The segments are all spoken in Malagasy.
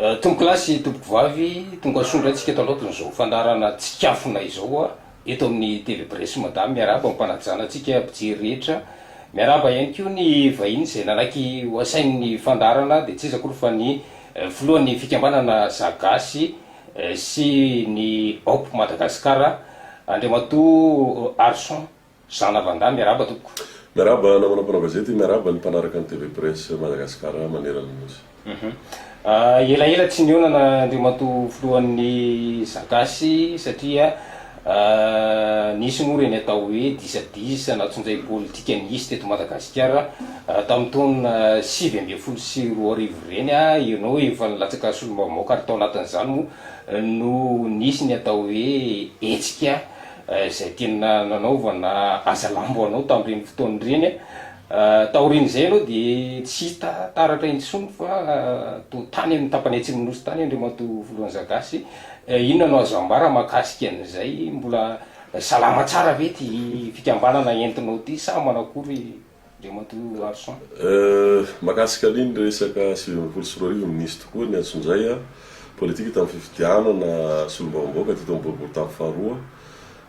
Tomboko lasy tompoko vavy tonga sondratsika eto alohaton'izao fandarana tsikafona izao eto amin'ny TV Presse madame miaraba mpanajanatsika mpijery rehetra miaraba ihany koa ny vahiny izay nanaky hoasain'ny fandarana dia tsy iza koa fa ny voalohan'ny fikambanana zagasy sy ny BOP Madagasikara Andriamatoa Arson Jean Vanda miaraba tompoko. Miaraba namana mpanao gazety miaraba ny mpanaraka ny TV Presse Madagasikara manerana nosy. Elaela tsy nionana Andriamatoa voalohan'ny zagasy satria nisy moa reny atao hoe disadisa natsoin'izay politika nisy teto Madagasikara tamin'ny taona 2024 reny ianao efa nilatsaka solomamoaka ary tao anatin'izany moa no nisy ny atao hoe hetsika izay tena nanaovana azalambo anao tamin'ireny fotoan'ireny taoriny izay anao dia tsy hita taratra intsony fa to tany amin'ny tapany atsimo nosy tany Andriamatoa voalohan'ny zagasy. Inona no azo ambara mahakasika an'izay, mbola salama tsara ve ty fikambanana entinao ty sa manakory Andriamatoa Arson? Mahakasika an'iny resaka 2024 nisy tokoa ny antson'izay politika tamin'ny fifidianana solombavamboaka teto amboribory tamin'ny faharoa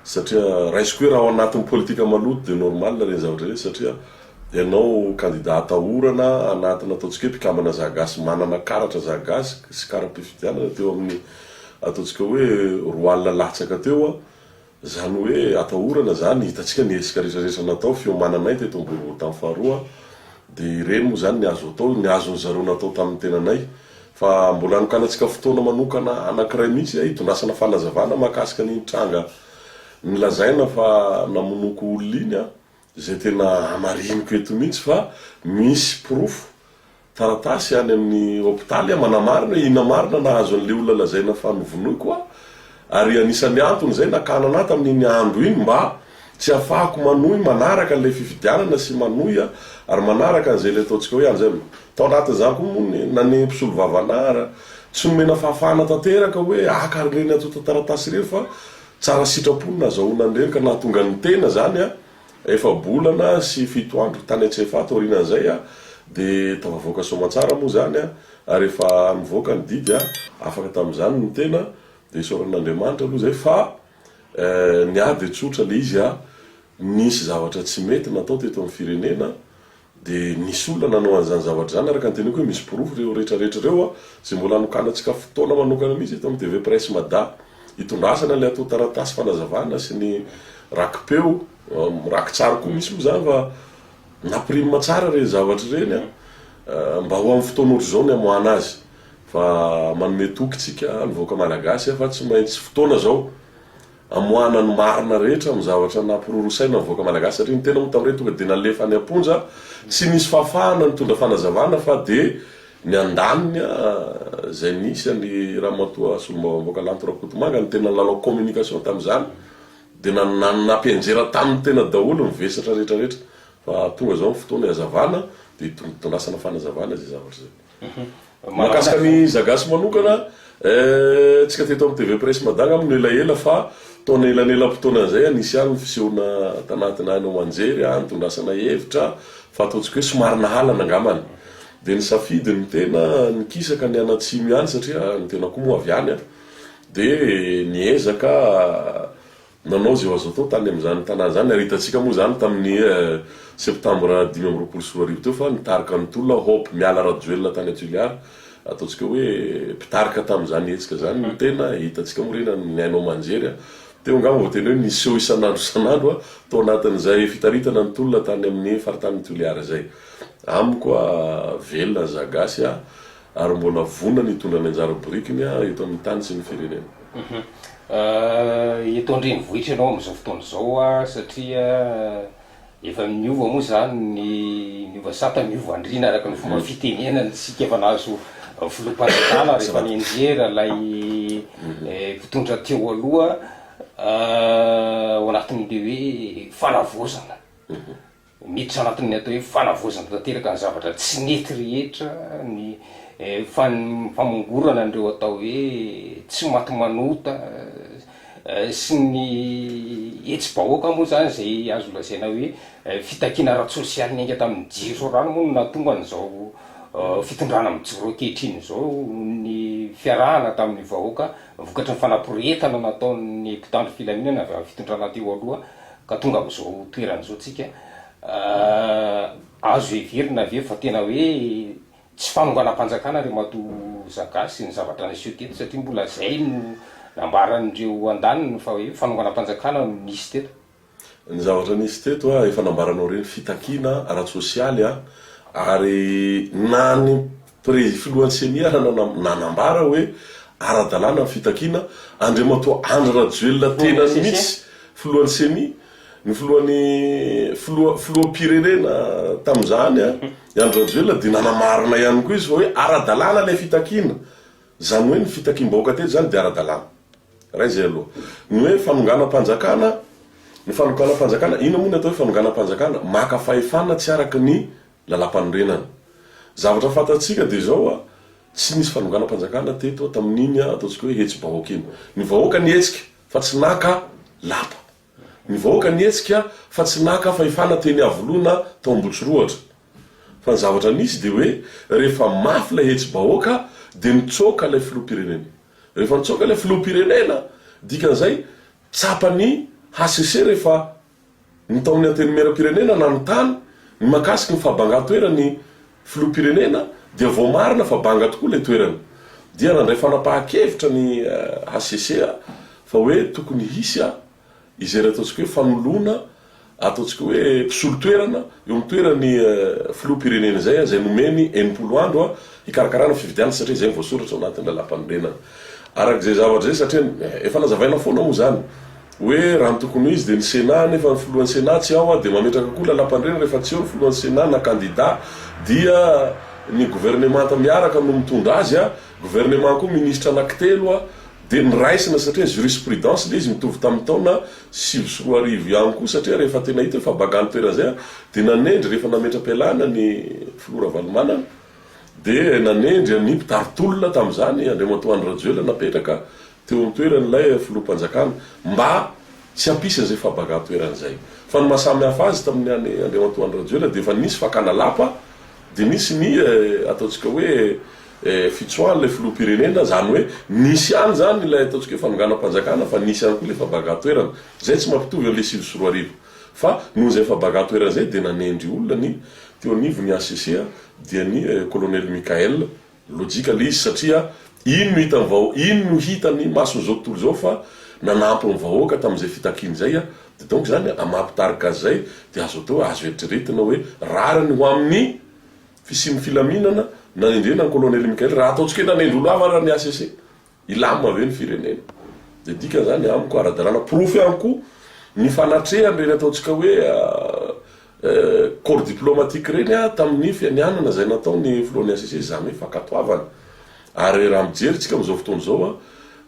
satria raisiko hoe raha ao anatin'ny politika maloto dia normal reny zavatra reny satria ianao candidat atahorana anatina ataontsika hoe mpikambana zagasy manana karatra zagasy sy karam-pifidianana teo amin'ny ataontsika hoe roa alina latsaka teo zany hoe atahorana zany hitatsika niesika rehetrarehetra natao fiomananay teto amboribory tamin'ny faharoa dia ireny moa zany niazo atao niazony zareo natao tamin'ny tenanay fa mbola nokanatsika fotoana manokana anankiray mihitsy hitondrasana fanazavana mahakasika ny tranga nilazaina fa namonoko olona iny zay tena amariniko eto mihitsy fa misy proof taratasy any amin'ny hôpitaly manamarina ina marina nahazo an'le olona lazaina fa novonoiko ary anisan'ny antony zay nakana ana tamin'iny andro iny mba tsy afahako manohy manaraka an'le fifidianana sy manohy ary manaraka an'izay le ataontsika hoe an'izay tao anatin'izany koa moa nane mpisolo vavanara tsy nomena fahafahana tanteraka hoe akaryreny atota taratasy reny fa tsara sitraponina azahoana an'ireny ka nahatonga ny tena zany efa bolana sy fito andro tany atsefa taorinan'izay dia tavavoaka somatsara moa zany ary efa nivoaka ny didy afaka tamin'izany ny tena dia isoran'Andriamanitra aloha zay fa niady tsotra le izy nisy zavatra tsy mety natao teto amin'ny firenena dia nisy olona nanao an'izany zavatra zany araka ny teniko hoe misy proof reo rehetrarehetra reo zay mbola nokanatsika fotoana manokana mihitsy eto amin'ny TV Presse mada hitondrasana le atao taratasy fanazavana sy ny rakipeo raky tsara koa misy moa zany fa nampirima tsara reny zavatra reny mba ho amin'ny fotoana ohatry zao ny amoahana azy fa manome tokitsika nivoaka malagasy fa tsy maintsy fotoana zao amoahana ny marina rehetra amin'ny zavatra nampirorosaina nivoaka malagasy satria ny tena moa tamin'ireny tonga dia nalefa any amponja tsy nisy fahafahana nitondra fanazavana fa dia ny andaniny zay nisy any Ramatoa Solombavamboaka Lanto Rakotomanga ny tena lalao communication tamin'izany dia nampianjera tamin'ny tena daholo mivesatra rehetrarehetra fa tonga zao fotoana hazavana dia itondrasana fanazavana zay zavatra zay. Mahakasika ny zagasy manokana tsika teto amin'ny TV Presse madanga amin'ny elaela fa taona elanelam-potoana zay nisy any fisehoana tanatina any manjery nitondrasana hevitra fa ataontsika hoe somary nahalana angamany dia ny safidy ny tena nikisaka ny anatsimy ihany satria ny tena koa moa avy any dia niezaka nanao zay azo atao tany amin'izany tanàna zany ary hitatsika moa zany tamin'ny septambra 2024 teo fa nitarika ny tolona hope miala rajoelina tany Atoliara ataontsika hoe mpitarika tamin'izany hetsika zany ny tena hitatsika moa rena ny ainao manjery teo angamba vao tena hoe niseho isan'andro tao anatin'izay fitaritana ny tolona tany amin'ny faritany Atoliara zay amiko velona zagasy ary mbola vonona nitondra ny anjara borikiny eto amin'ny tany sy ny firenena. Eto andrenivohitra ianao amin'izao fotoana zao satria efa miova moa zany ny miova sata miova andrina araka ny fomba fitenenana sika efa nahazo filopatatala rehefa nianjera lay mpitondra teo aloha ao anatin'le hoe fanavozana miditra anatin'ny atao hoe fanavozana tanteraka ny zavatra tsy nety rehetra ny famongorana an'ireo atao hoe tsy maty manota sy ny hetsy-bahoaka moa zany zay azo lazaina hoe fitakiana ara-tsosialy ny ainga tamin'ny jiro rano moa no nahatonga n'izao fitondrana mijoro ankehitriny zao ny fiarahana tamin'ny vahoaka vokatry ny fanaporetana nataon'ny mpitandro filaminana avy amin'ny fitondrana teo aloha ka tonga am'izao toerana zao tsika azo heverina aveo fa tena hoe tsy fanonganam-panjakana re mato zagasy ny zavatra naseho teto satria mbola zay no nambaran'ireo an-daniny fa hoe fanonganam-panjakana no nisy teto. Ny zavatra nisy teto a efa nambaranao reny fitakiana ara-tsosialy a ary na ny filohan'ny senia nanambara hoe ara-dalàna fitakiana Andriamatoa Andry Rajoelina tena mihitsy filohan'ny senia ny filoham-pirenena tamin'izany a Andry Rajoelina dia nanamarina ihany koa izy fa hoe ara-dalàna ilay fitakiana zany hoe ny fitakiam-bahoaka teto zany dia ara-dalàna ray zay aloha ny hoe fanonganam-panjakana ny fanonganam-panjakana ina moa ny atao hoe fanonganam-panjakana maka fahefana tsy araky ny lalam-panorenana zavatra fantatsika dia zao a tsy nisy fanonganam-panjakana teto tamin'iny ataontsika hoe hetsy-bahoaka iny ny vahoaka nietsika fa tsy naka lapa ny vahoaka nietsika fa tsy naka fahefana teny avoloana tao ambotsyroatra fa ny zavatra nisy dia hoe rehefa mafy ilay hetsy-bahoaka dia nitsoka ilay filoham-pirenena rehefa nitsoka ilay filoham-pirenena dikan'izay tsapany HCC rehefa nitao amin'ny antenimera-pirenena na ny tany ny makasiky ny fahabanga-toerany filoham-pirenena dia vao marina fa banga tokoa ilay toerana dia nandray fanapahan-kevitra ny HCC fa hoe tokony hisy izay ataontsika hoe fanoloana ataontsika hoe mpisolo-toerana eo amin'ny toerany filoham-pirenena zay zay nomeny 80 andro hikarakarana fividiana satria zay voasoratra ao anatin'ny lalam-panorenana arak'izay zavatra zay satria efa nazavaina foana moa zany hoe raha tokony izy dia ny Sénat nefa ny filohan'ny Sénat tsy ao dia mametraka koa lalam-panorenana rehefa tsy eo ny filohan'ny Sénat na candidat dia ny gouvernemanta miaraka no mitondra azy gouvernement koa ministre anankitelo dia niraisina satria jurisprudence le izy mitovy tamin'ny taona 2024 ihany koa satria rehefa tena hita efa bagany toerana zay dia nanendry rehefa nametra-pialana ny filora Valomanana dia nanendry ny mpitarotolona tamin'izany Andriamatoa Andry Rajoelina napetraka teo amin'ny toerana ilay filoham-panjakana mba tsy hampisy an'izay fahabagan-toerana zay fa ny mahasamy hafa azy tamin'ny Andriamatoa Andry Rajoelina dia efa nisy fakana lapa dia nisy ny ataontsika hoe fitsoan'ilay filoham-pirenena zany hoe nisy ihany zany ilay ataontsika hoe fanonganam-panjakana fa nisy ihany koa ilay fahabagan-toerana zay tsy mampitovy amin'ilay 2024 fa noho izay fahabagan-toerana zay dia nanendry olona ny teo anivony HCC dia ny colonel Michael lojika le izy satria ino no hitany mason'izao tontolo zao fa nanampy ny vahoaka tamin'izay fitakiany zay dia donc zany mampitarika azy zay dia azo atao azo eritreretina hoe rariny ho amin'ny fisiny filaminana nanendrena ny colonel Michael raha ataontsika hoe nanendry olo hafa raha ny HCC ilamina aveo ny firenena dia dika zany amiko ara-dalàna profy ihany koa ny fanatrehany reny ataontsika hoe corps diplomatique reny tamin'ny fianianana zay natao ny filohan'ny HCC zany hoe fankatoavana ary raha mijery tsika amin'izao fotoana zao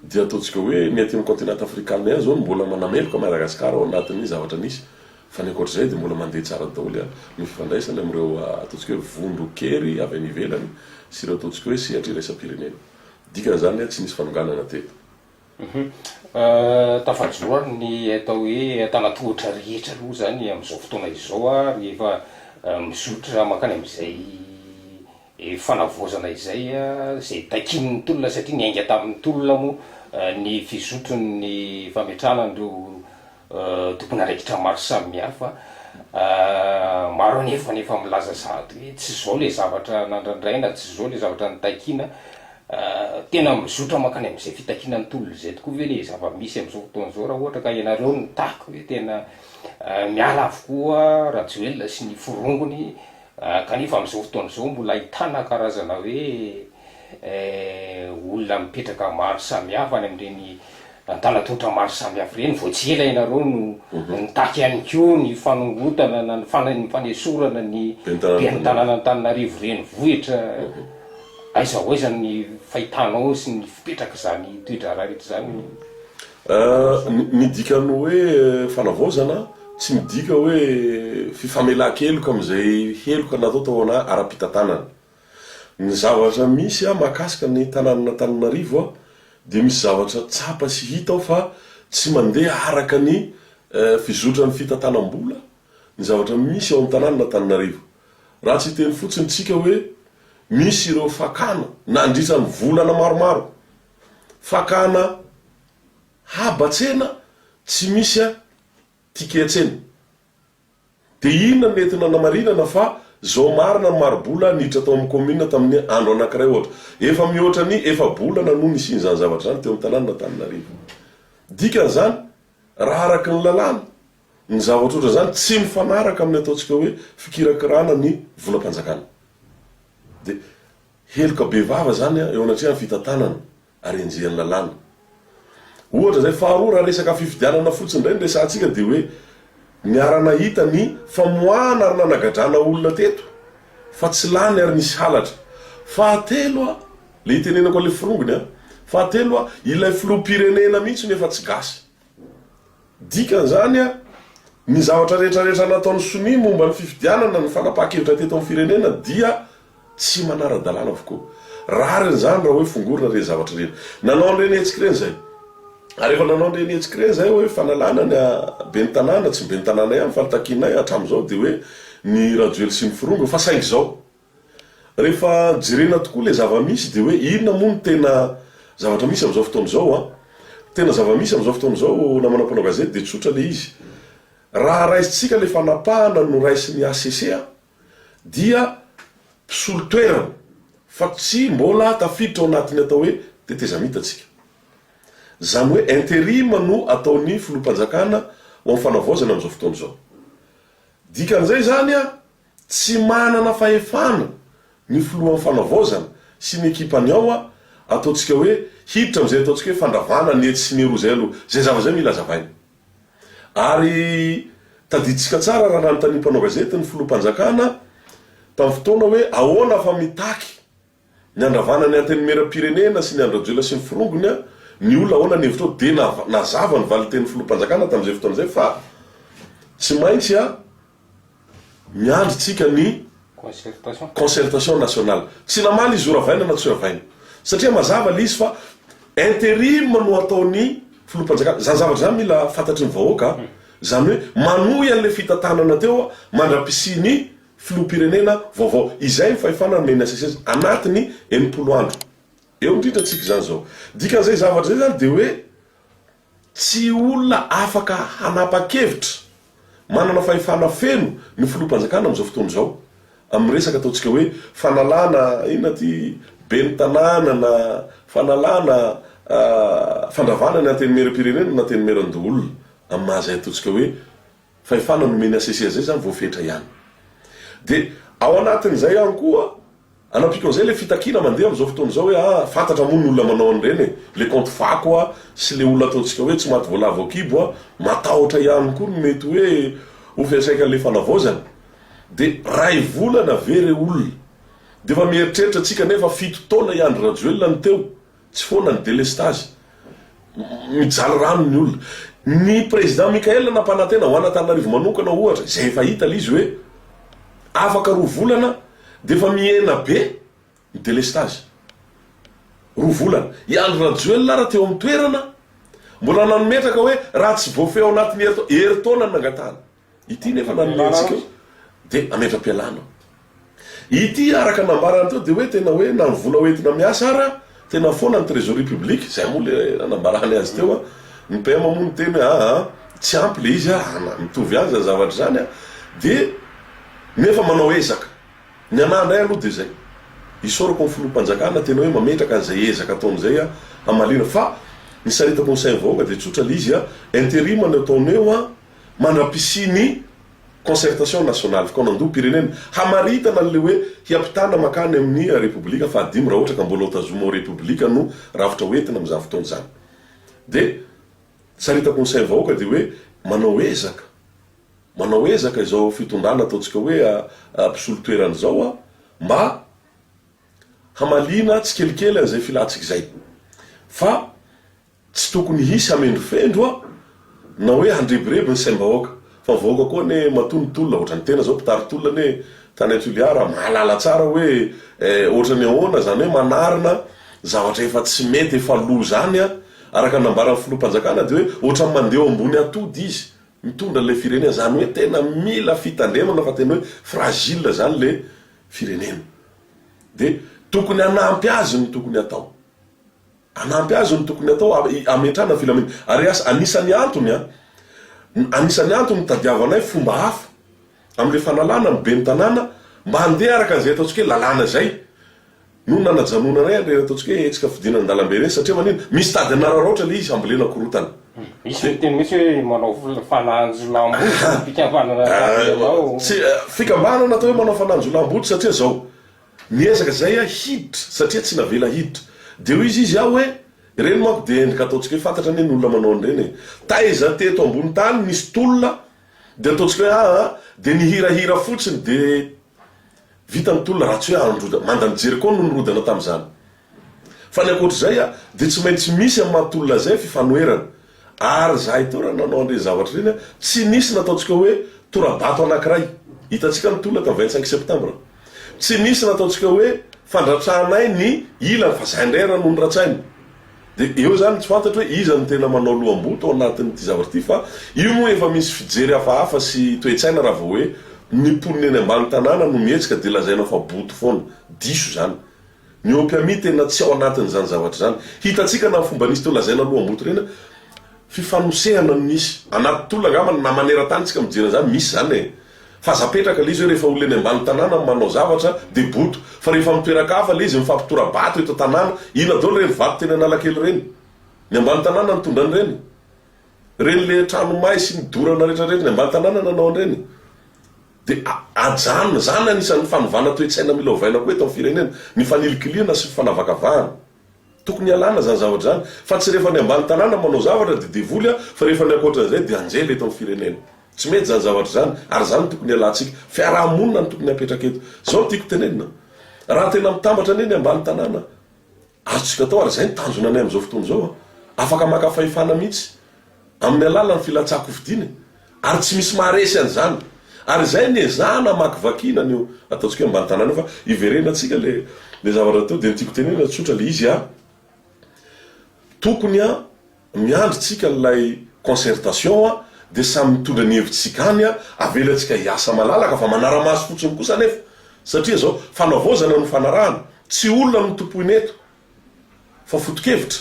dia ataontsika hoe ny aty amin'ny continent africain zao mbola manameloka Madagasikara ao anatin'ny zavatra nisy fa ny ankoatr'izay dia mbola mandeha tsara daholo ny fifandraisana amin'ireo ataontsika hoe vondro kery avy any ivelany sy ireo ataontsika hoe sehatra iraisam-pirenena dikan'izany tsy nisy fanonganana teto. Tafajoro ny atao hoe tanatohatra rehetra aloha zany amin'izao fotoana izao rehefa mizotra mankany amin'izay fanavozana izay zay takin'ny tolona satria ny ainga tamin'ny tolona moa ny fizotron'ny fametrana n'ireo tompony araikitra maro samihafa maro nefa milaza sady hoe tsy zao le zavatra nandrandraina tsy zao le zavatra nitakiana tena mizotra mankany amin'izay fitakianany tolona zay tokoa ve le zava-misy amin'izao fotoana zao raha ohatra ka ianareo nitako hoe tena miala avokoa Rajoelina sy ny forongony kanefa amin'izao fotoana zao mbola ahitana karazana hoe olona mipetraka maro samihafa any amin'ireny tanatotra maro samihafa ireny vao tsy ela ianareo no nitaky ihany koa ny fanongotana na ny fanesorana ny mpianitanana Antananarivo reny vohitra aiza hoaiza ny fahitanao sy ny fipetraka zany toedrara rehetra zany. Ny dikany hoe fanavozana tsy midika hoe fifamelan-keloka amin'izay heloka natao tao ara-pitantanana. Ny zavatra misy mahakasika ny tanàna Antananarivo dia misy zavatra tsapa sy hita fa tsy mandeha araka ny fizotran'ny fitantanam-bola ny zavatra misy ao amin'ny tanàna Antananarivo raha tsy teny fotsiny tsika hoe misy ireo fakana na andritrany volana maromaro fakana habatsena tsy misy a tikeatsena de inona nentina namarinana fa zao marina ny marobola niditra tao amin'ny commune tamin'ny andro anankiray ohatra efa mihoatra ny efa bolana no nisiny zany zavatra zany teo amin'ny tanàna na Tananarivo dikan'izany raha araky ny lalàna ny zavatra ohatra zany tsy mifanaraka amin'ny ataontsika hoe fikirakirana ny volam-panjakana de heloka be vava zany eo anatrehany fitantanana ary enjehan'ny lalàna ohatra zay faharoa raha resaka fifidianana fotsiny indray ny resantsika de hoe miara-nahita ny famoahana ary nanagadrana olona teto fa tsy lany ary nisy halatra fahatelo a le itenenako le firongony a fahatelo a ilay filoham-pirenena mihitsy nefa tsy gasy dikan'izany a ny zavatra rehetrarehetra nataon'ny sonia momba ny fifidianana ny fanapaha-kevitra teto amin'ny firenena dia tsy manara-dalàna avokoa rariny zany raha hoe fongorina re zavatra reny nanao an'ireny hetsika ireny zay ary efa nanao an'ireny hetsika ireny zay hoe fanalana ny be ny tanàna tsy be ny tanàna ihany fa nitakinay hatramin'izao de hoe ny rajoely sy ny firongo fa saingy zao rehefa jerena tokoa le zava-misy de hoe inona moa ny tena zavatra misy am'izao fotoana zao a tena zava-misy am'izao fotoana zao namanam-panao gazety de tsotra le izy raha raisitsika le fanapahana no raisy ny ACC a dia mpisolo toerana fa tsy mbola tafiditra ao anatiny atao hoe tetezamitatsika zany hoe intérim no ataon'ny filoham-panjakana ho amin'ny fanavaozana am'izao fotoana zao dikan'izay zany a tsy manana fahefana ny filohan'ny fanavaozana sy ny ekipany ao a ataontsika hoe hiditra am'izay ataontsika hoe fandravana ny etsy sy ny roa zay aloha zay zava-zay mila zavaina ary tadiditsika tsara raha nanontany-panao gazety ny filoham-panjakana tamin'ny fotoana hoe ahoana fa mitaky ny andravana ny antenimera-pirenena sy ny andrajoela sy ny firongony a ny olona ahoana ny hevitra de nazava ny valiten'ny filoham-panjakana tamin'izay fotoana zay fa tsy maintsy a miandritsika ny concertation nationale tsy namaly izy oravaina na tsy oravaina satria mazava le izy fa intérim no ataon'ny filoham-panjakana zany zavatra zany mila fantatry ny vahoaka zany hoe manohy an'le fitantanana teo mandra-pisi ny filoham-pirenena vaovao izay mifahefana ny NSS anatiny 80 andro eo indrindra tsika zany zao dikan'izay zavatra zay zany de hoe tsy olona afaka hanapa-kevitra manana fahefana feno ny filoham-panjakana am'izao fotoana zao amin'ny resaka ataontsika hoe fanalana inona ty be ny tanàna na fanalana fandravana ny antenimera-pirenena na antenimera-ndoolona amin'ny mahazay ataontsika hoe fahefana nomeny ACC zay zany voafetra ihany de ao anatin'izay ihany koa anapiko an'izay le fitakina mandeha am'izao fotoana zao hoe fantatra moa ny olona manao an'ireny le compte fako a sy le olona ataontsika hoe tsy maty voalavo akibo a matahotra ihany koa no mety hoe ho fiasaika le fanavaozana de ray volana very olona de fa mieritreritra atsika nefa 7 taona iandry rajoelona ny teo tsy foana ny délestage mijaly rano ny olona ny président Mikael nampanantena ho Antananarivo manokana ohatra zay efa hita le izy hoe afaka 2 volana de fa miena be ny délestage 2 volana iandro rajoelona raha teo amin'ny toerana mbola nanometraka hoe raha tsy voafeo anatin'ny heritaona nangatana ity nefa nanomentsika de ametra-pialana ity araka nambarana teo de hoe tena hoe na ny vola hoentina miasa ara tena foana ny trésorerie publique zay moa le nambarany azy teo ny PM moa ny teny hoe tsy ampy le izy mitovy azy zavatra zany de nefa manao ezaka ny anandray aloha de zay isorako ny filoham-panjakana tena hoe mametraka an'izay ezaka ataon'izay hamalina fa ny saritako ny sainy vahoaka de tsotra le izy intérim ny ataoneo mandra-pisi ny concertation nationale fikonandoam-pirenena hamaritana le hoe hiampitana makany amin'ny repoblika fa adimy raha ohatra ka mbola tazoma ao repoblika no rafitra hoentina am'izany fotoana zany de saritako ny sainy vahoaka de hoe manao ezaka izao fitondrana ataontsika hoe mpisolo toerana zao mba hamalina tsy kelikely an'izay filatsika zay fa tsy tokony hisy amendrofendro na hoe handrebireby ny saim-bahoaka fa vahoaka koa ne matonotolona ohatra ny tena zao mpitaritolona ne tany Tuliara mahalala tsara hoe ohatra ny ahoana zany hoe manarina zavatra efa tsy mety efa lo zany araka nambarany filoham-panjakana de hoe ohatra mandeha ambony atody izy mitondra le firenena zany hoe tena mila fitandremana fa tena hoe fragile zany le firenena de tokony anampy azy ny tokony atao, anampy azy ny tokony atao ametrana filamina. Ary anisany antony tadiavanay fomba hafa am'le fanalana ny be ny tanàna mba handeha araka zay ataontsika hoe lalàna zay no nanajanona ray le ataontsika hoe etsika fidina an-dalambe reny, satria manino misy tady anararaotra le izy ambolena korotana. Misy miteny mihitsy hoe manao fananjolam-boly fikambanana fikambanana atao hoe manao fananjolam-boly, satria zao miezaka zay hiditra satria tsy navela hiditra de hoy izy aho hoe reny manko de endrika ataontsika hoe fantatra ny olona manao an'ireny taiza teto ambony tany misy tolona de ataontsika hoe de nihirahira fotsiny de vita ny tolona raha tsy hoe androda mandany Jeriko no nirodana tam'izany. Fa ny akoatra zay de tsy maintsy misy amin'ny mahatolona zay fifanoerana. Ary zahay teo raha nanao andre zavatra reny tsy nisy nataontsika hoe torabato anankiray, hitatsika ny tolona tam 25 septambra, tsy nisy nataontsika hoe fandratranay ny ilany fa zay ndray raha no nratsainy. De eo zany tsy fantatra hoe iza ny tena manao loam-boto ao anatin'ity zavatra ty, fa io moa efa misy fijery hafahafa sy toe-tsaina raha vao hoe ny poniny eny ambany tanàna no mietsika de lazaina fa boto foana, diso zany. Ny opiami tena tsy ao anatin'izany zavatra zany. Hitatsika na fomba nisy teo lazaina loam-boto reny fifanosehana nisy anaty tolona angamba na maneran-tany tsika mijery zany misy zany e. Fa zapetraka le izy hoe rehefa olona eny ambany tanàna manao zavatra de boto, fa rehefa mitoeraka hafa le izy mifampitora-bato eto tanàna, ina daholo reny vato teny Analakely reny, ny ambany tanàna nitondrany reny, reny le trano may sy ny dorana rehetrarehetra ny ambany tanàna nanao an'ireny. De ajanona zany anisan'ny fanovana toe-tsaina mila ovaina koa eto amin'ny firenena, ny fanilikiliana sy fanavakavahana. Tokony alana zany zavatra zany, fa tsy rehefa ny ambany tanàna manao zavatra de devoly fa rehefa ny ankoatran'izay de anjely eto amin'ny firenena. Tsy mety zany zavatra zany, ary zany tokony alantsika. Fiarahamonina ny tokony apetraka eto. Zao tiako tenenina. Raha tena mitambatra ny ambany tanàna, azontsika atao ary zay ny tanjona anay am'izao fotoana zao. Afaka maka fahefana mihitsy amin'ny alalan'ny filatsako vidiny, ary tsy misy maharesy an'izany. Ary zay ny ezana makivakina ny ataontsika hoe ambany tanàna, fa iverena atsika le zavatra teo de tiako tenenina tsotra le izy tokony miandritsika n'lay concertation de samy mitondra ny hevitsika any avelatsika hiasa malalaka fa manara-maso fotsiny kosa nefa, satria zao fanavozana no fanarahana, tsy olona no tompoiny eto fa foto-kevitra.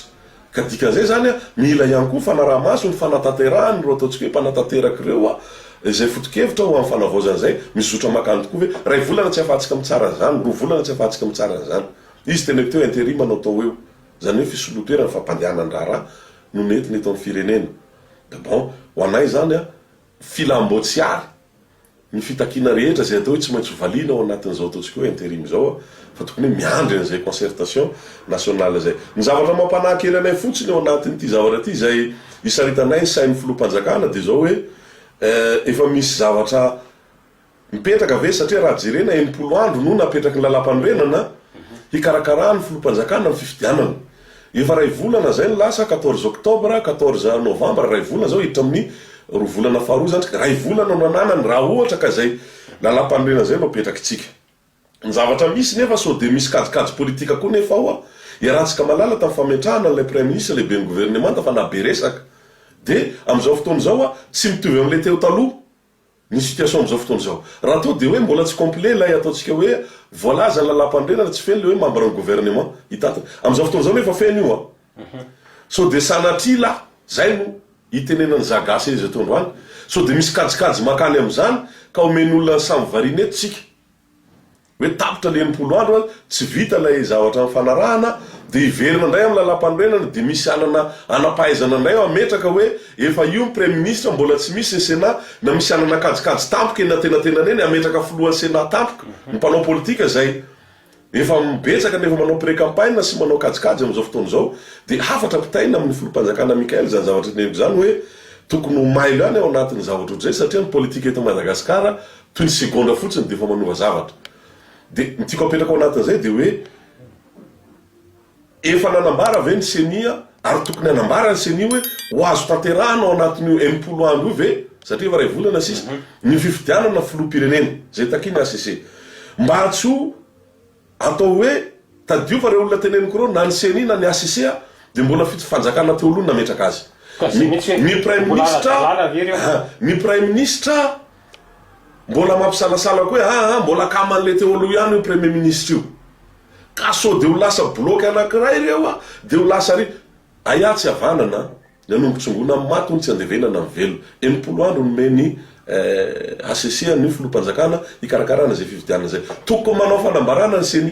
Ka dikan'izay zany mila ihany koa fanaraha-maso ny fanatanterahany ro ataontsika hoe mpanatanteraka ireo izay foto-kevitra ho amin'ny fanavozana zay, mizotra makany tokoa hoe ray volana tsy afahantsika mitsara zany, 2 volana tsy afahantsika mitsara zany. Izy tena teo interim manao tao eo, zany hoe fisolotoerana fampandehanan-draharaha no netiny eto amin'ny firenena. De bon, ho anay zany filambotsiary ny fitakina rehetra zay atao hoe tsy maintsy hovaliana ao anatin'izao ataontsika hoe interim zao, fa tokony hoe miandry an'izay concertation nationale zay. Ny zavatra mampanankely anay fotsiny ao anatin'ity zavatra ty zay isaritanay ny sain'ny filoham-panjakana de zao hoe efa misy zavatra mipetraka ve, satria raha jerena 90 andro no napetraky ny lalam-panorenana hikarakarana ny filoham-panjakana ny fifidianana. Efa ray volana zay ny lasa 14 octobre 14 novembre ray volana zao hiditra amin'ny 2 volana faharoa zany, ray volana no ananany raha ohatra ka zay lalam-panorenana zay no apetraky tsika. Ny zavatra misy nefa so de misy kajikajy politika koa nefa ao iarahantsika malala tamin'ny fametrahana n'ilay premier ministre lehibe ny gouvernement fa nabe resaka. De am'izao fotoana zao tsy mitovy amin'le teo taloha ny situation am'izao fotoana zao. Raha to de hoe mbola tsy complet lay ataontsika hoe voalaza ny lalam-panorenana tsy feno le hoe membre ny gouvernement hitatana. Am'izao fotoana zao nefa feno io so de sanatrila zay no itenenany zagasy izy eto androany. So de misy kajikajy makany am'izany ka omen'olona samy variana eto tsika hoe tapitra le 90 andro tsy vita lay zavatra fanarahana de iverina ndray amin'ny lalam-panorenana de misy anapahaizana ndray ametraka hoe efa io ny premier ministre mbola tsy misy ny sénat na misy anana kajikajy tampoka ena tenatenany eny ametraka folohan'ny sénat tampoka ny mpanao politika zay efa mibetsaka nefa manao pré-campagne sy manao kajikajy am'izao fotoana zao de hafatra pitaina amin'ny filoham-panjakana Mikael zany zavatra teneniko zany hoe tokony ho mailo any ao anatin'ny zavatra ohatr'izay, satria ny politika eto Madagasikara toy ny segonda fotsiny de efa manova zavatra. De ny tiako apetraka ao anatin'izay de hoe efa nanambara ve ny senia, ary tokony hanambara ny senia hoe ho azo tanterahana ao anatin'io 90 andro io ve, satria efa ray volana sisa ny fifidianana filoham-pirenena zay takiny ACC mba tsy ho atao hoe tadio fa reo olona teneniko reo na ny senia na ny ACC de mbola fanjakana teo aloha nametraka azy. Ny prime ministre mbola mampisalasala koa hoe mbola kaman'le teo aloha ihany io premier ministre io, ka so de ho lasa bloky anankiray ireo a de ho lasa ry aya tsy havanana nanombotsongona matony tsy andevenana ny velo 80 andro nomeny ACC ny filohampanjakana ikarakarana zay fividianana zay tokony manao fanambarana ny seny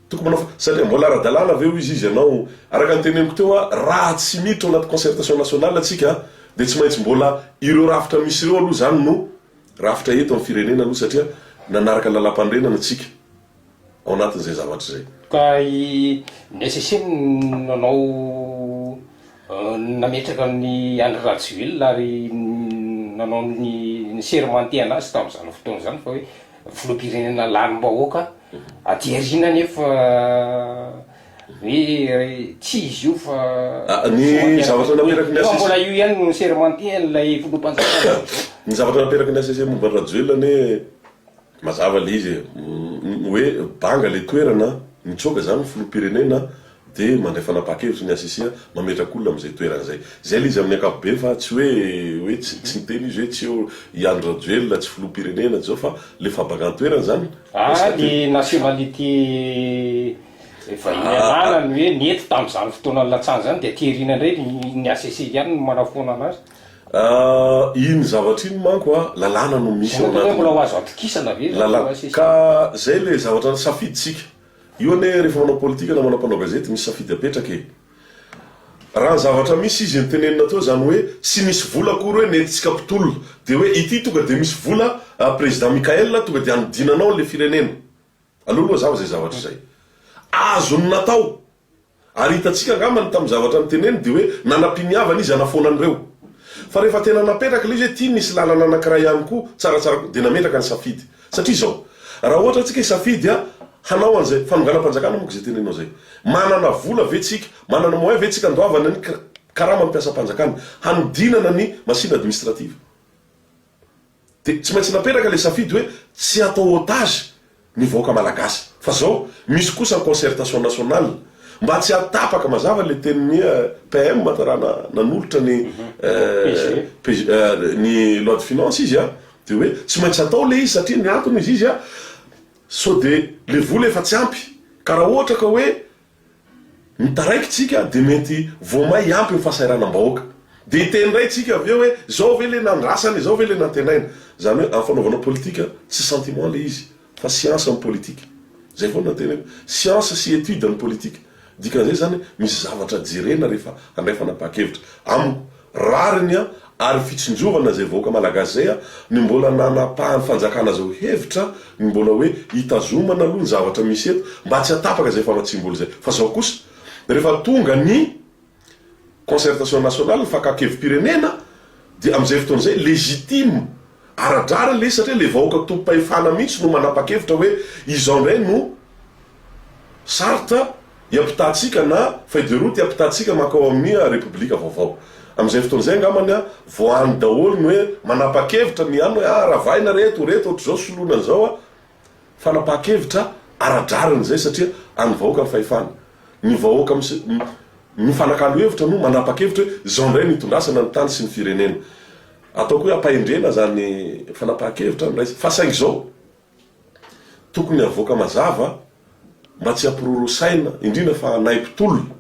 tokony manao satria mbola ara-dalàna aveo izy ianao araka ny teneniko teo a raha tsy miditra ao anaty concertation nationale atsika de tsy maintsy mbola ireo rafitra misy ireo aloha zany no rafitra eto amin'ny firenena aloha satria nanaraka lalam-pandrenana atsika ao anatin'izay zavatra zay ka ny ACC nanao nametraka ny Andry Rajoelina ary nanao ny sermenté anazy tamin'izany fotoana zany fa hoe filoham-pirenena lanim-bahoaka aty arina nefa hoe tsy izy io fa ny zavatra naperaky ny ACC mbola io ihany no sermenté lay filoham-panjakana ny zavatra naperaky ny ACC momba Rajoelina ne mazava le izy hoe banga le toerana mitsoka zany filoham-pirenena de mandray fanapakevitra ny ACC mametrak'olona am'izay toerana zay le izy amin'ny akapobe fa tsy hoe tsy niteny izy hoe tsy eo Andry Rajoelina tsy filoham-pirenena zao fa le fabagany toerana zany ny nationalité efa inanana ny hoe nety tamin'izany fotoana latsany zany de tierina indray ny ACC ihany no manafona anazy iny zavatra iny manko a lalàna no misy mbola ho azo atokisana ve lalàna ka zay le zavatra safiditsika io ane rehefa manao politika na manao gazety misy safidy apetraka raha ny zavatra misy izy nitenenina teo zany hoe tsy misy vola akory hoe netitsika mpitolona de hoe ity tonga de misy vola président Mikael tonga de anodinanao le firenena alohaloha zava zay zavatra zay azo ny natao ary hitatsika angambany tamin'ny zavatra niteneny de hoe nanam-piniavana izy anafonan'ireo fa rehefa tena napetraka le izy hoe tia misy lalana anankiray ihany koa tsaratsara de nametraka ny safidy satria zao raha ohatra atsika safidy a hanao an'izay fanonganam-panjakana monko zay tenenao zay manana vola vetsika manana moyen vetsika andoavana ny karaha mampiasa mpanjakana hanodinana ny machine administrative de tsy maintsy napetraka le safidy hoe tsy atao otage ny vahoaka malagasy fa zao misy kosa ny concertation nationale mba tsy atapaka mazava le teniny PM matarana nanolotra ny ny loi de finance izy a de hoe tsy maintsy atao le izy satria ny antony izy a so de le vola efa tsy ampy ka raha ohatra ka hoe mitaraikitsika de mety vomay ampy ny fahasahiranam-bahoaka de itendray tsika aveo hoe zao ve le nandrasany zao ve le nantenaina zany hoe amin'ny fanaovana politika tsy sentiment le izy fa science amin'ny politika zay foana teneko science sy étude amin'ny politika dikan'izay zany misy zavatra jerena rehefa handray fanapakevitra amiko rariny a ary fitsinjovana zay vahoaka malagasy zay a ny mbola nanapahany fanjakana zao hevitra ny mbola hoe hitazomana aloha ny zavatra misy eto mba tsy atapaka zay famatsimbolo zay fa zao kosa rehefa tonga ny concertation nationale ny fakakevi-pirenena de am'izay fotoana zay légitime aradrara le satria le vahoaka tompo-pahefana mihitsy no manapa-kevitra hoe izao ndray no sarta hiampitatsika na feuille de route hiampitatsika makao amin'ny repoblika vaovao am'izay fotoana zay angamany a voany daholo ny hoe manapa-kevitra ny any hoe ravaina reto ohatry zao solonany zao a fanapa-kevitra aradrarany zay satria any vahoaka ny fahefana ny vahoaka ny fanakalo hevitra no manapa-kevitra hoe zao ndray nitondrasana ny tany sy ny firenena ataoko hoe ampahendrena zany fanapa-kevitra ndray fa saingy zao tokony avoaka mazava mba tsy ampirorosaina indrindra fa naim-pitolona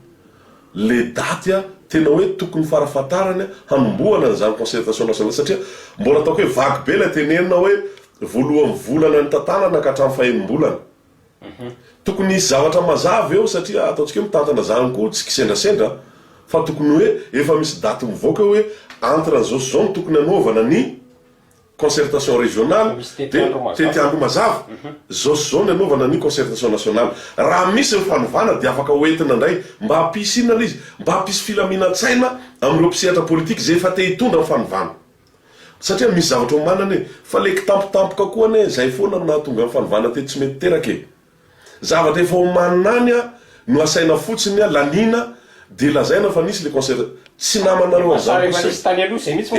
le daty a tena hoe tokony farafatarany hanomboana n'izany concertation nationale satria mbola ataoko hoe vaky be la tenenina hoe voalohan'ny volana ny tantanana ka hatramin'ny fahenim-bolana tokony isy zavatra mazava eo satria ataontsika hoe mitantana zany koa tsy kisendrasendra fa tokony hoe efa misy daty mivoaka hoe entre an'izao sy zao no tokony hanaovana ny concertation régionale de tety andro mazava zao sy zao ny hanaovana ny concertation nationale raha misy ny fanovana de afaka hoentina indray mba hampisy inona izy mba hampisy filaminantsaina amin'ireo mpisehatra politika zay efa te hitondra ny fanovana satria misy zavatra omanany fa leky tampotampoka koa ane zay foana nahatonga ny fanovana te tsy mety terake zavatra efa omanany a no asaina fotsiny a lanina de lazaina fa nisy le concert tsy namanareo an'izany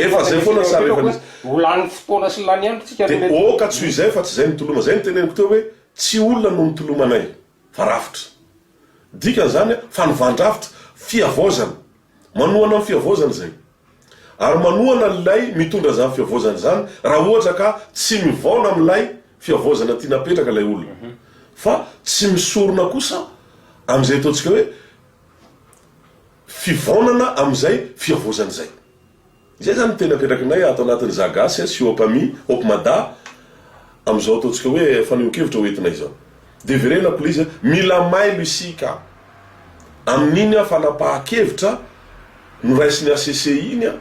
efa zay foana sara efa nisy lany fotoana sy lany andro tsika de oka tsy izay fa tsy zay nitoloma zay niteneniko teo hoe tsy olona no nitolomanay fa rafitra dikan'izany fanovandravitra fiavozana manohana amin'ny fiavozana zay ary manohana lay mitondra zany fiavozana zany raha ohatra ka tsy mivaona am'lay fiavozana tia napetraka lay olona fa tsy misorona kosa am'izay ataontsika hoe fivonana am'izay fiavozan'izay. Zay zany tena apetrakinay ato anatin'ny zagasy sy opami opmada am'izao ataontsika hoe faneho-kevitra hoentinay zao. De verena polisa mila mailo isika amin'iny fanapahan-kevitra no raisin'ny ACC iny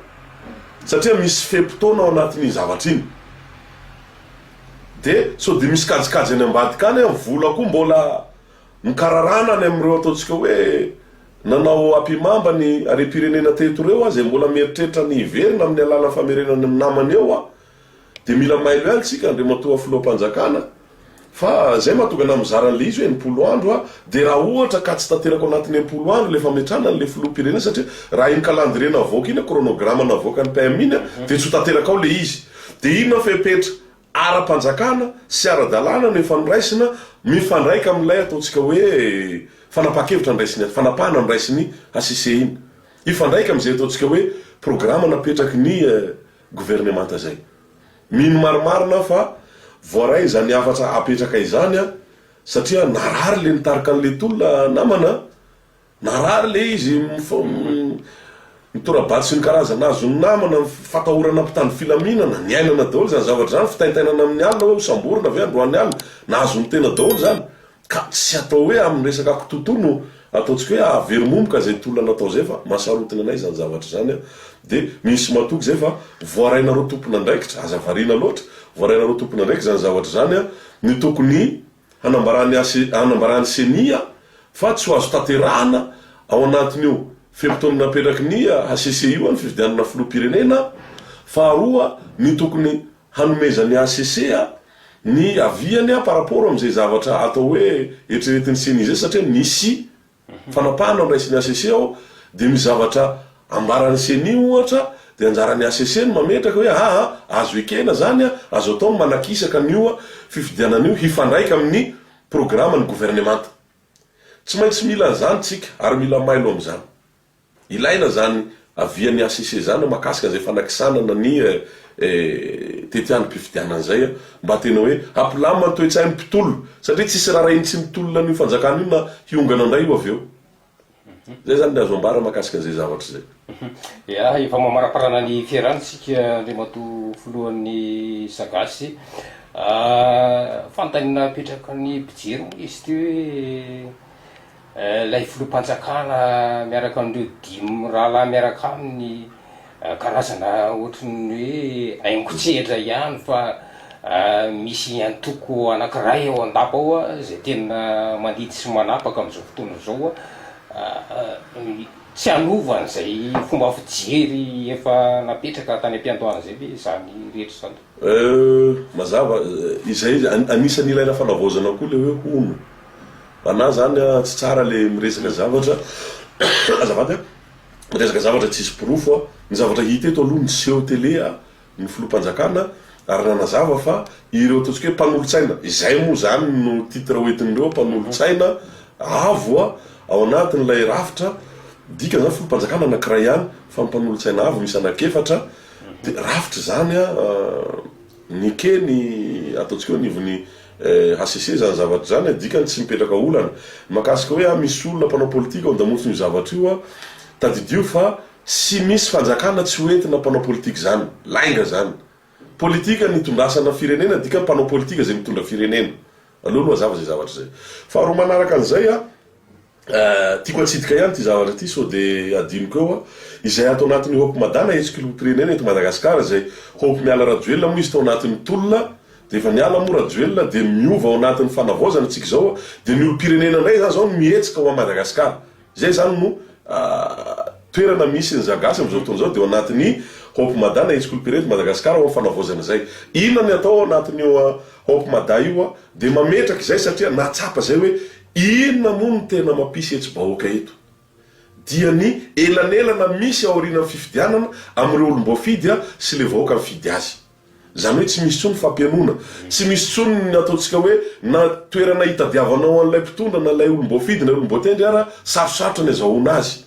satria misy fepotona ao anatin'iny zavatra iny. De so de misy kajikajy any ambadika any vola koa mbola mikararana any am'ireo ataontsika hoe nanao ampimamba ny are-pirenena teto reo zay mbola mieritreritra ny iverina amin'ny alala famerenany amin'ny namany eo de mila mailo ihany tsika ndre matoa filoham-panjakana fa zay mahatonga na mizaran'le izy hoe 90 andro de raha ohatra ka tsy tanteraka anatin'ny 90 andro le fametrana n'le filoham-pirenena satria raha iny calendrier navoaka iny chronogramme navoaka ny PM iny de tsy ho tanteraka ao le izy de ino fepetra ara-panjakana sy ara-dalàna no ifanoraisina mifandraika amin'ilay ataontsika hoe fanapahan-kevitra ndraisiny fanapahana ndraisiny ACC iny ifandraika am'izay ataontsika hoe programme napetraky ny gouvernemanta zay. Mino marimarina fa voaray zany afatra apetraka izany satria narary le nitarika an'le tolona namana narary le izy mitorabaty sy ny karazana azo ny namana fatahorana mpitany filaminana ny ainana daholo zany zavatra zany fitaitainana amin'ny alina hoe hosamborona avy androany alina na azo ny tena daholo zany ka tsy atao hoe amin'ny resaka kototono ataontsika hoe averimomboka zay tolona natao zay fa masarotina anay zany zavatra zany de misy matoky zay fa voarainareo tompona andraikitra aza variana loatra voarainareo tompona andraiky zany zavatra zany ny tokony hanambarany senia fa tsy ho azo tanterahana ao anatin'io fepotona napetraky ny ACC io ny fifidianana filoham-pirenena. Faharoa ny tokony hanomezan'ny ACC ny aviany par rapport am'izay zavatra atao hoe eritreretin'ny senia zay satria misy fanapahana ndraisin'ny ACC ao de misy zavatra ambaran'ny senia ohatra de anjaran'ny ACC ny mametraka hoe azo ekena zany azo atao manakisaka n'io fifidianan'io hifandraika amin'ny programme ny gouvernemanta. Tsy maintsy mila zany tsika ary mila mailo am'zany. Ilaina zany avian'ny ACC zany makasika zay fanakisanana ny tetiany mpifidianan'izay mba tena hoe ampilamina toe-tsain'ny mpitolo satria tsisy raha iny tsy mitolona n'io fanjakana io na hiongana andray io avy eo. Zay zany le azo ambara makasika an'izay zavatra zay. Ya efa mamaraparana ny fiarahantsika le mato filohan'ny sagasy fantanina petraka ny mpijery moa izy ty hoe lay filoham-panjakana miaraka amin'ireo dimy rahalahy miaraka amin'ny karazana ohatrany hoe aingotsehatra ihany fa misy antoko anankiray ao andapa ao zay tena mandidy sy manapaka am'izao fotoana zao tsy anovany zay fomba fijery efa napetraka tany am-piantoana zay ve zany rehetra zany. Mazava izay anisany ilaina fanavozana koa le hoe hono ana zany tsy tsara le miresaka zavatra azavady miresaka zavatra tsisy pirofo ny zavatra hita eto aloha ny seho télé ny filoham-panjakana ary nanazava fa ireo ataontsika hoe mpanolotsaina izay moa zany no titre hoentin'ireo mpanolotsaina avo ao anatin'ilay rafitra dika zany filoham-panjakana anankiray ihany fa mpanolotsaina avo misy anakefatra de rafitra zany nikeny ataontsika hoe nivony ACC zany zavatra zany dikany tsy mipetraka olana makasika hoe misy olona mpanao politika ao an-damosiny io zavatra io tadidio fa tsy misy fanjakana tsy hoentina mpanao politika zany lainga zany politika nitondrasana firenena dika mpanao politika zay mitondra firenena aloha mazava zay zavatra zay. Faharoa manaraka an'izay tiako atsidika ihany ty zavatra ty so de adiniko eo izay atao anatin'ny hope madana hetsika filoham-pirenena eto Madagasikara zay hope miala rajoelona moa izy tao anatin'ny tolona de efa niala moa rajoelona de miova ao anatin'ny fanavozana tsika zao de ny olo-pirenena ndray zany zao mihetsika ho a Madagasikara zay zany no toerana misy ny zagasy am'izao fotoana zao de ao anatin'ny hope madana hetsika olo-pirenena Madagasikara ao fanavozana zay inona ny atao ao anatin'ny hope mada io de mametraky zay satria natsapa zay hoe inona moa ny tena mampisy etsy-bahoaka eto dia ny elanelana misy aorina fifidianana am'ireo olom-boafidy sy le vahoaka mifidy azy zany hoe tsy misy tsony fampianona tsy misy tsony ny ataontsika hoe na toerana hitadiavanao an'ilay mpitondra na lay olom-boafidy na olom-boatendry ara sarosarotra ny azahoana azy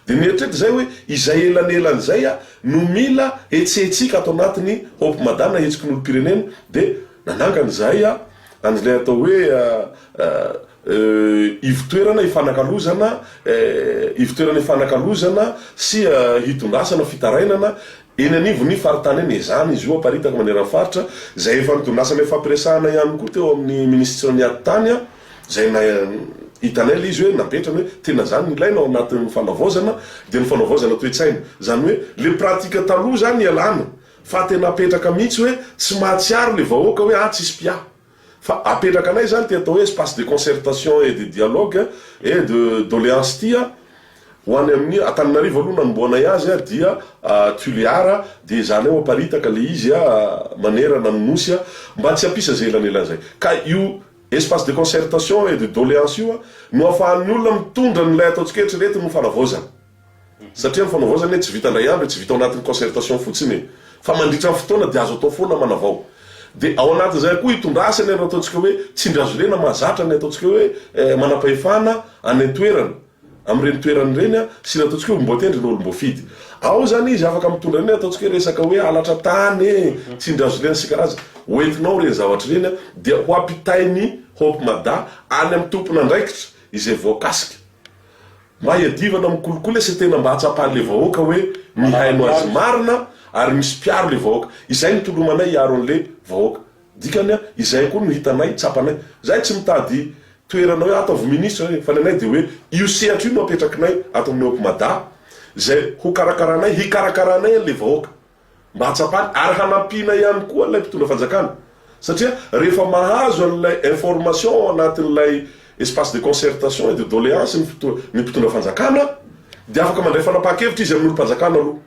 de mieritreritra zay hoe izay elanelan'izay no mila etsetsika atao anatin'ny hope madana hetsiky ny olo-pirenena de nanangan'izay andrelay atao hoe ivotoerana ifanakalozana ivotoerana ifanakalozana sy hitondrasana fitarainana eny anivony faritany eny zany izy io aparitaka maneran'ny faritra zay efa nitondrasana fampiresahana ihany koa teo amin'ny ministre ny ady-tany zay na hitanay le izy hoe napetrany hoe tena zany ilaina ao anatin'ny fanavaozana dia ny fanavaozana toe-tsaina zany hoe le pratika taloha zany ialana fa tena apetraka mihitsy hoe tsy mahatsiaro le vahoaka hoe tsisy pia fa apetraka anay zany ty atao hoe espace de concertation et de dialogue et de doléance tia ho any amin'ny Antananarivo aloha nanomboanay azy dia Tuliara dia zany ao aparitaka le izy manerana nonosy mba tsy hampisa zay elanelan'izay ka io espace de concertation et de doléance io no ahafahan'ny olona mitondra n'ilay ataontsika eritrereto no fanavaozana satria ny fanavaozana tsy vita ndray andro tsy vita ao anatin'ny concertation fotsiny fa mandritra ny fotoana dia azo atao foana manavao dia ao anatin'izay koa hitondrasany ny ataontsika hoe tsindrazolena mahazatra ny ataontsika hoe manam-pahefana any an-toerana amin'ireny toerany ireny sy ny ataontsika hoe mbotendry ny olom-bofidy ao zany izy afaka mitondra reny ataontsika hoe resaka hoe alatra tany tsindrazolena sy karaza hoentinao reny zavatra reny dia ho ampitainy hopi-mada any amin'ny tompona andraikitra izay voakasika mba hiadivana mikolokolo sy tena mba hatsapahan'le vahoaka hoe mihaino azy marina ary misy mpiaro le vahoaka izay nitolomanay hiaro an'le vahoaka dikany izay koa no hitanay tsapanay zay tsy mitady toerana hoe ataovy ministre fa nenay dia hoe io sehatra io no apetrakinay ato amin'ny hopi-mada zay ho karakaranay hikarakaranay an'le vahoaka mba hatsapany ary hanampiana ihany koa lay mpitondra fanjakana satria rehefa mahazo an'ilay information ao anatin'ilay espace de concertation et de doléance ny mpitondra fanjakana dia afaka mandray fanapaha-kevitra izy amin'olo mpanjakana aloha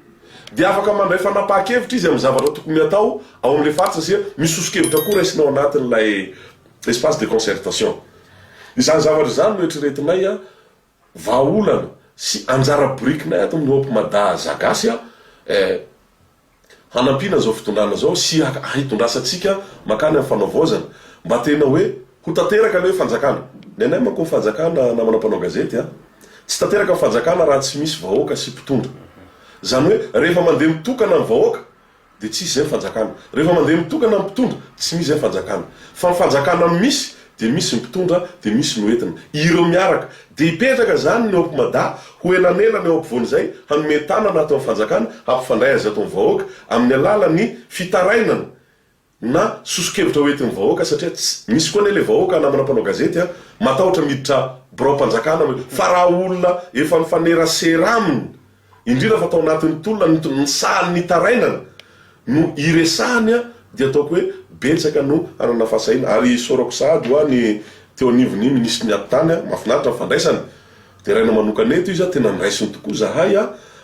dia afaka mandray fanapaha-kevitra izy amin'ny zavatra tokony atao ao amin'le faritra satria misoso-kevitra koa raisinao anatin'ilay espace de concertation izany zavatra zany no eritreretinay vahaolana sy anjara borikinay ato amin'ny hopi-mada zagasy hanampiana zao fitondrana zao sy hitondrasatsika makany amin'ny fanavaozana mba tena hoe ho tanteraka le hoe fanjakana nenay manko ny fanjakana namana mpanao gazety tsy tanteraka ny fanjakana raha tsy misy vahoaka sy mpitondra zany hoe rehefa mandeha mitokana ny vahoaka dia tsy misy zay fanjakana rehefa mandeha mitokana ny mpitondra tsy misy zay fanjakana fa ny fanjakana misy dia misy mpitondra dia misy noentina ireo miaraka dia hipetraka zany ny hopi-mada ho elanelana eo ampovoan'izay hanome tanana atao amin'ny fanjakana hampifandray azy atao ny vahoaka amin'ny alalany fitarainana na soso-kevitra hoentin'ny vahoaka satria misy koa nele vahoaka namana mpanao gazety matahotra miditra borao-mpanjakana fa raha olona efa nifanerasera aminy indrindra fa tao anatin'ny tolona ny sahany nitarainana no iresahany dia ataoko hoe betsaka no anana fahasaina ary sorako sahady ho any teo anivony ministre ny ady-tany mahafinaritra mifandraisany dia raina manokaneto izy tena niraisiny tokoa zahay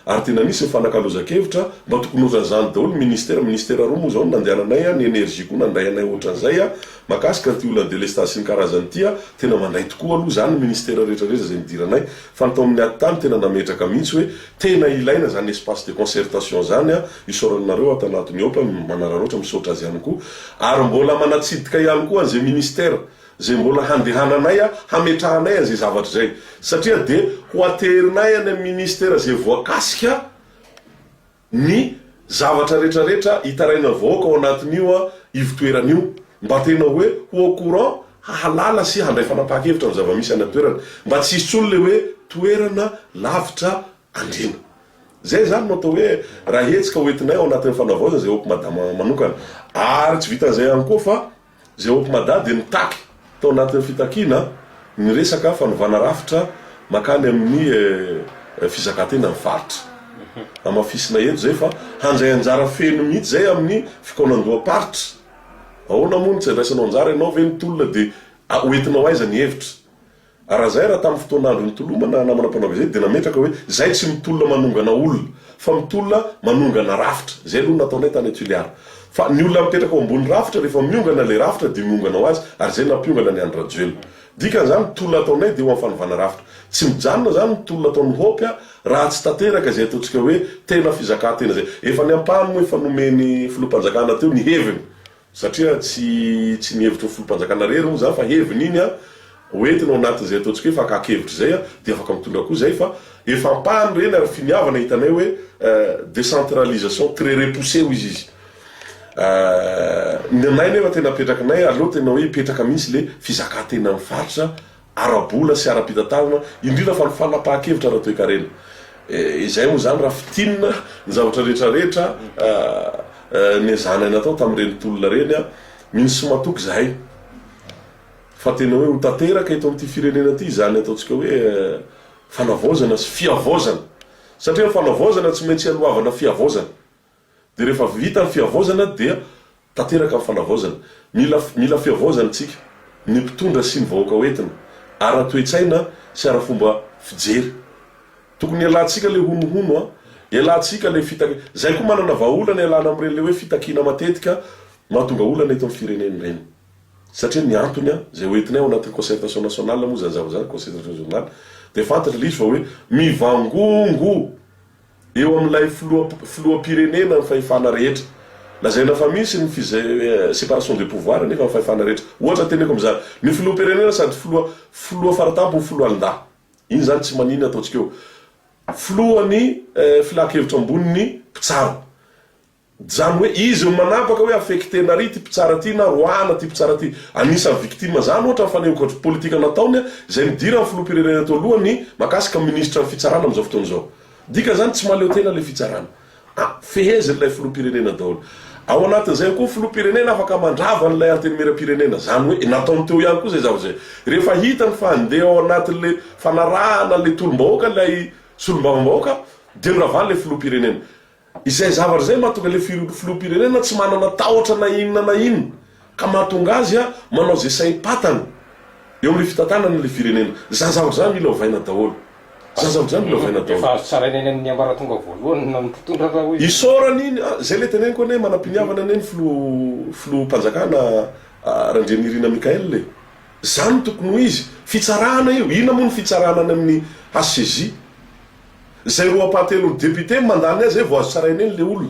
ary tena nisy mifanakaloza-kevitra mba tokony ohatran'izany daholo ministera roa moa zao nandehananay ny énergie koa nandray anay ohatran'izay makasika ty olana délestage sy ny karazany ty tena mandray tokoa aloha zany ministera rehetrarehetra zay nidiranay fa nytao amin'ny ady-tany tena nametraka mihitsy hoe tena ilaina zany espace de concertation zany isoranareo ato anatiny opa manararoatra misaotra azy ihany koa ary mbola manatsidika ihany koa an'izay ministera zay mbola handehananay hametrahanay an'izay zavatra zay satria dia ho aterinay any amin'ny ministera zay voakasika ny zavatra rehetrarehetra hitaraina vahoaka ao anatin'io ivotoeran'io mba tena hoe ho au courant hahalala sy handray fanapaha-kevitra amin'ny zava-misy any toerana mba tsy hisy tsolo le hoe toerana lavitra andrina zay zany no atao hoe raha hetsika hoentinay ao anatin'ny fanavaozana zay hopi-mada manokana ary tsy vitan'izay ihany koa fa zay hopi-mada dia nitaky tao anatin'ny fitakiana ny resaka fanovana rafitra makany amin'ny fizakantena ny faritra amafisina eto zay fa handray anjara feno mihitsy zay amin'ny fikaonandoha-paritra ahoana moa tsy raisanao anjara ianao ve nitolona dia hoentinao aiza ny hevitra raha zay raha tamin'ny fotoanandro nitolomana namana mpanao gazety dia nametraka hoe zay tsy mitolona manongana olona fa mitolona manongana rafitra zay aloha nataonay tany Tuliara fa ny olona mipetraka ao ambony rafitra rehefa miongana le rafitra dia miongana ho azy ary zay nampiongana ny andrajoelo dikan'izany mitolona ataonay dia ho amin'ny fanovana rafitra tsy mijanona zany mitolona ataon'ny hopy raha tsy tanteraka zay ataontsika hoe tena fizakantena zay efa ny ampany moa efa nomeny filoham-panjakana teo ny heviny satria tsy nihevitra filoham-panjakana rery moa zany fa heviny iny hoentinao anatin'izay ataontsika hoe fakakevitra zay dia afaka mitondra koa zay fa efa ampany reny ary finiavana hitanay hoe décentralisation très repoussé izy ny anay nefa tena petrakinay aloha tena hoe petraka mihitsy le fizakantena amin'ny faritra arabola sy ara-pitatavana indrindra fa ny fanapaha-kevitra raha toe-karena izay moa zany raha fitinina ny zavatra rehetrarehetra ny zanay natao tamin'ireny tolona reny a minsy matoky zahay fa tena hoe ho tanteraka eto amin'ity firenena ty zany ataontsika hoe fanavaozana sy fiavaozana satria ny fanavaozana tsy maintsy alohavana fiavaozana de rehefa vita ny fiavaozana dia tanteraka ny fanavaozana mila fiavaozana tsika ny mpitondra sy ny vahoaka hoentina ara-toetsaina sy ara-fomba fijery tokony ialantsika le honohono a ialantsika le zay koa manana vahaolana ialana amin'ireny le hoe fitakina matetika mahatonga olana eto amin'ny fireneny reny satria ny antony a zay hoentinay ao anatin'ny concertation nationale moa zany zavazany concertation nationale de fantatra le izy fa hoe mivangongo eo amin'ilay filoha-pirenena ny fahefana rehetra lazaina fa misy ny séparation de pouvoir nefa ny fahefana rehetra ohatra teneko am'zany ny filoha-pirenena sady filoha faratampo ny filoha alindà iny zany tsy maniny ataontsika eo filohan'ny filahakevitra amboniny mpitsaro zany hoe izy manapaka hoe affectena ry ty mpitsara ty na roana ty mpitsara ty anisan'ny victime zany ohatra fanehoka politika nataony zay midira ny filoha-pirenena teo alohany makasika ministra ny fitsarana am'izao fotoana zao dika zany tsy maleo tena le fitsarana feheziny lay filoha-pirenena daholo ao anatin'izay koa filoha-pirenena afaka mandrava n'lay antenimera-pirenena zany hoe nataony teo ihany koa zay zavazay rehefa hitany fa andeha ao anatin'le fanarahana le tolom-bahoaka lay solom-bavambahoaka de miravany le filoha-pirenena izay zavatra zay mahatonga le filoha-pirenena tsy manana tahotra na inona na ino ka mahatonga azy a manao zay saim-patany eo amin'le fitantanana le firenena zany zavatra zany mila ovaina daholo isorany zay le teneny koa ne manam-piniavana ane ny filoha-mpanjakana Randrianirina Mikael le zany tokony ho izy fitsarana io ina moa ny fitsarana any amin'ny HCJ zay roa pahatelo ny député mandany azy vao azo tsarainy eny le olona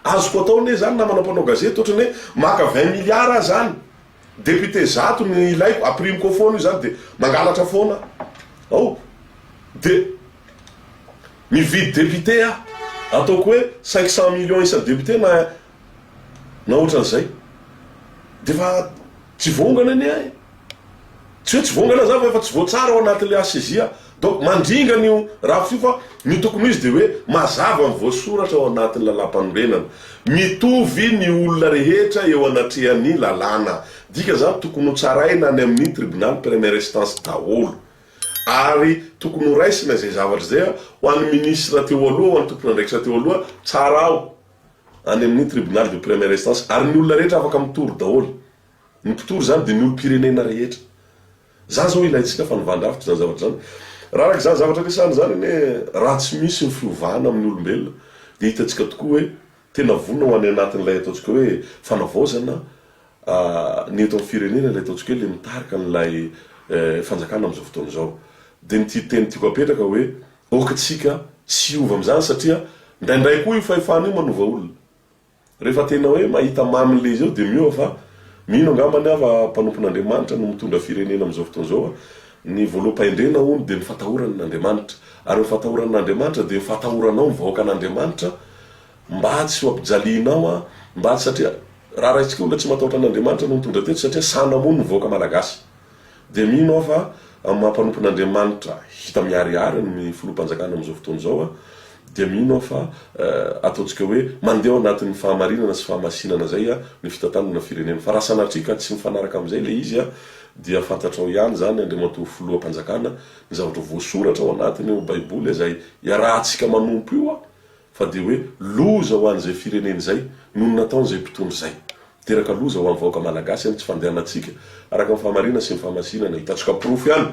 azoko ataone zany na manam-panao gazety ohatrany hoe maka 20 milliards zany député zato ny ilaiko aprimiko foana io zany de mangalatra foana ao de mividy député a ataoko hoe 500 millions isa député na ohatran'izay de fa tsy vongana ane ay tsy hoe tsy vongana zany fa efa tsy voatsara ao anatin'le HCJ a donc mandringana io raha fio fa ny tokony izy de hoe mazava ny voasoratra ao anatin'ny lalam-panorenana mitovy ny olona rehetra eo anatrehan'ny lalàna dika zany tokony ho tsaraina any amin'ny tribunal première instance daholo ary tokony ho raisina zay zavatra zay a ho an'ny ministre teo aloha ho an'ny tompony andraikitra teo aloha tsara ao any amin'ny tribunal de première instance ary ny olona rehetra afaka mitory daholo ny mpitory zany de ny olo-pirenena rehetra zany zao ilaitsika fa nivandravitra zany zavatra zany raha araka zany zavatra lesany zany ane raha tsy misy ny fiovana amin'ny olombelona de hitantsika tokoa hoe tena vona ho any anatin'lay ataontsika hoe fanavaozana ny eto amin'ny firenena lay ataontsika hoe le mitarika n'lay fanjakana am'izao fotoana zao de ny teny tiako apetraka hoe okatsika tsy ova am'izany satria ndraindray koa io fahefana io manova olona rehefa tena hoe mahita mamile izy eo de miova fa mino angambany ava mpanompon'Andriamanitra no mitondra firenena am'izao fotoana zao ny voaloham-pahendrena ony de ny fatahoran'Andriamanitra ary ny fatahoran'Andriamanitra de ny fatahoranao ny vahoaka an'Andriamanitra mba tsy ho ampijalianao mba tsy satria raha raitsika olona tsy matahotra an'Andriamanitra no mitondra teto satria sanamony ny vahoaka malagasy de mino aho fa mampanompon'Andriamanitra hita miariary ny filoha-mpanjakana am'izao fotoana zao de mino aho fa ataontsika hoe mandeha ao anatin'ny fahamarinana sy fahamasinana zay ny fitantanana firenena fa raha sanatrika tsy mifanaraka am'izay le izy dia fantatrao ihany zany Andriamanitra filoha-mpanjakana ny zavatra voasoratra ao anatiny eo baiboly zay iarahantsika manompo io fa de hoe loza ho an'izay firenena zay noho nataon'izay mpitondry zay teraka loza ho an'ny vahoaka malagasy tsy fandehanantsika araka ny fahamarinana sy ny fahamasinana hitantsika profo ihany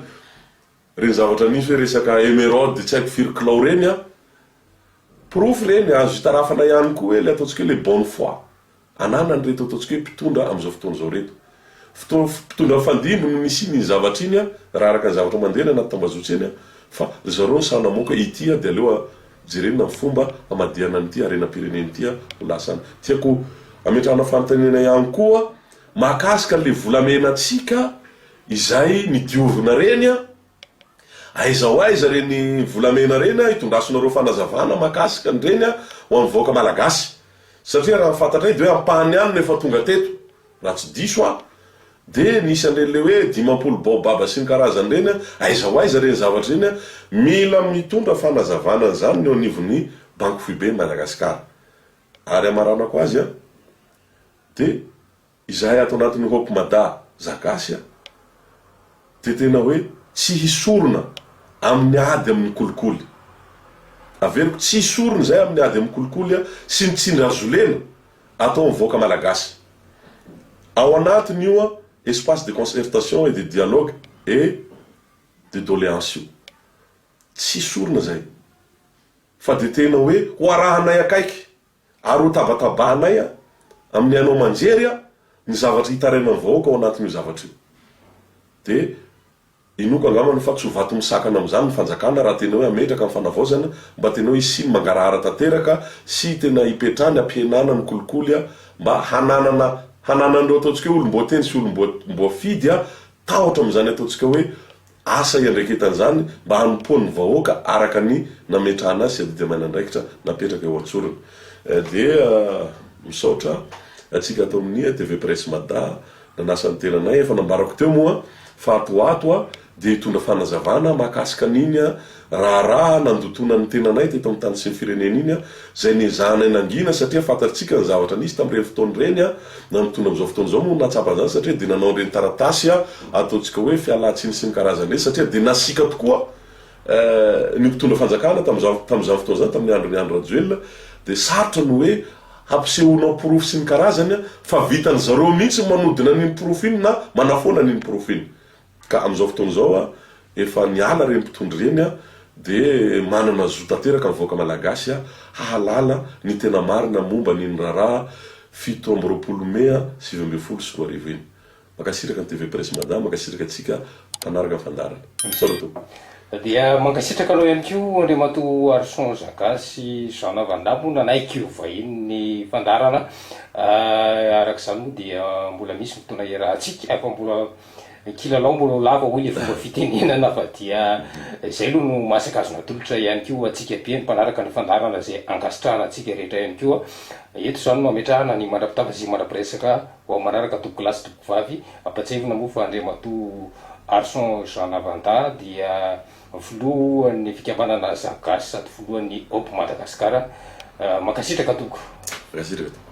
reny zavatra nisy hoe resaka émeraude tsy haiko firy kilao reny profo reny azo hitarafana ihany koa hoe le ataontsika hoe le bonne foi anana ny reto ataontsika hoe mpitondra am'izao fotoana zao reto mpitondra fandimbo no misy ny zavatra iny raha araka ny zavatra mandehana anaty tambazotra eny fa zareo ny sanamoka ity de aleo jerena ny fomba amadiana n'ity arena-pirenena ity ho lasany tiako ametrahana fanotanena ihany koa mahakasika le volamenatsika izay ny diovina reny aiza ho aiza reny volamena reny hitondrasonareo fanazavana mahakasika ny reny ho amin'ny vahoaka malagasy satria raha fantatra de hoe ampahany any nefa tonga teto raha tsy diso a de nisy an'rele hoe 50 baobaba sy ny karazany reny aiza ho aiza reny zavatra reny mila mitondra fanazavana zany ny anivon'ny banque fuibe Madagasikara. Ary amaranako azy a de izahay ato anatin'ny hope mada zagasy a de tena hoe tsy hisorona amin'ny ady amin'ny kolikoly. Averiko tsy hisorona zay amin'ny ady amin'ny kolikoly a sy mitsindry azolena atao mivoaka malagasy. Ao anatiny io a espace de concertation et de dialogue et de doléance io. Tsy hisorona zay. Fa de tena hoe ho arahanay akaiky ary ho tabatabahanay a amin'ny anao manjery a ny zavatra hitaraina ny vahoaka ao anatin'io zavatra io. De inoka angambany fa tsy ho vato misakana amin'izany ny fanjakana raha tena hoe ametraka amin'ny fanavaozana mba tena hoe isiny mangarahara tanteraka sy tena hipetrany ampihenana ny kolikoly a mba hananan'ireo ataontsika hoe olom-boateny sy olom-boafidy a tahotra amin'izany ataontsika hoe asa iandreketan'izany mba hanompoan'ny vahoaka araka ny nametrahana azy sy adidy mainandraikitra napetraka eo antsorony. De misaotra atsika atao amin'ny TV Presse Mada nanasan'ny tenanay efa nambarako teo moa fa atoato a de hitondra fanazavana mahakasika an'iny a raha nandotona ny tenanay teto amin'ny tany sy ny firenena iny a zay nizanay nangina satria fantatsika ny zavatra nisy tamin'ireny fotoana reny a namitondra amin'izao fotoana zao moa natsapa zany satria de nanao ireny taratasy a ataontsika hoe fialatsiny sy ny karazany reny satria de nasika tokoa ny mpitondra fanjakana tam'izany fotoana zany tamin'ny andro ny andro Rajoelina de sarotra no hoe hampisehoana porofo sy ny karazany fa vitany zareo mihitsy manodina n'iny porofo iny na manafoana n'iny porofo iny. Ka amin'izao fotoana zao a efa niala reny mpitondry reny a de manana zo tanteraka mivoaka malagasy a hahalala ny tena marina momba n'iny raharaha 7 Mey 2010 iny. Makasiraka ny TV Presse Mada, makasiraka atsika mpanaraka fandarana. Saroto. Dia mankasitraka anao ihany koa Andriamato Arson Zagasy Jean Vandamo nanaiky vahiny ny fandarana arak'izany moa dia mbola misy fotoana iarahantsika afa mbola kilalao mbola lava hoy fomba fitenenana fa dia zay aloha no masaka azona tolotra ihany koa atsika be ny mpanaraka ny fandarana zay ankasitrahana atsika rehetra ihany koa eto zany no ametrahana ny mandrapitava sy mandrapiresaka ho manaraka toko lasy toko vavy ampatsevina moa fa Andriamato Arson Jean Vanda dia filohan'ny fikambanana Zagasy sady filohan'ny Hope Madagasikara makasitraka toko. Makasitraka.